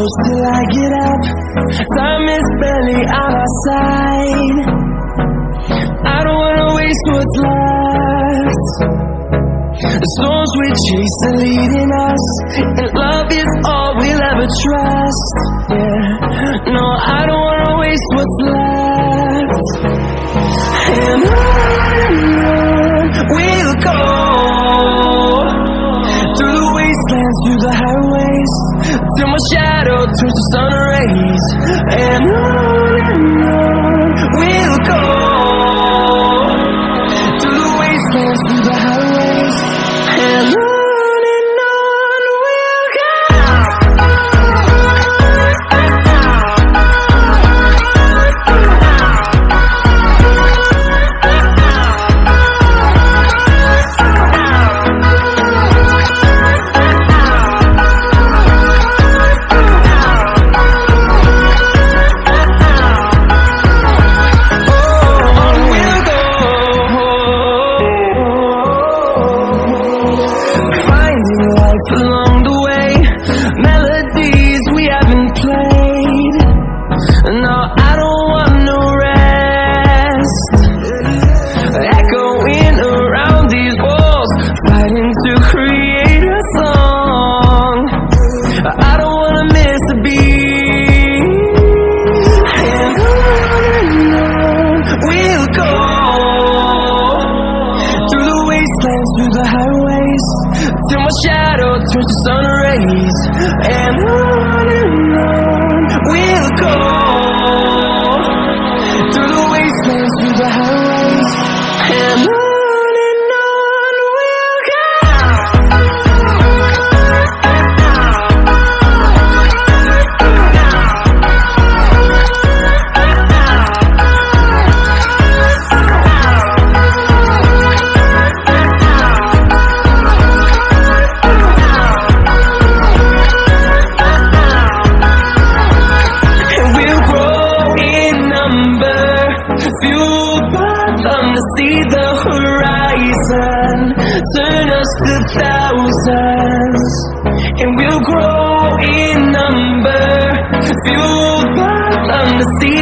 close till I get up. Time is barely on our side. I don't wanna waste what's left. The storms we chase are leading us, and love is all we'll ever trust. Yeah, no, I don't wanna waste what's left. And on we'll go, through the wastelands, through the highways, till my shadow turns to sun rays. And on we'll go, through the wastelands, through the highways, and on we'll go. Along the way, melodies we haven't played. No, I don't want no rest. Echoing around these walls, fighting to create a song. I don't wanna miss a beat. And on we'll go, through the wastelands, through the highways, till my shadow turns to sun rays. And on we'll go, through the wastelands, through the highways, and on we'll go. Fueled by them to see the horizon, turn us to thousands, and we'll grow in number. Fueled by them to see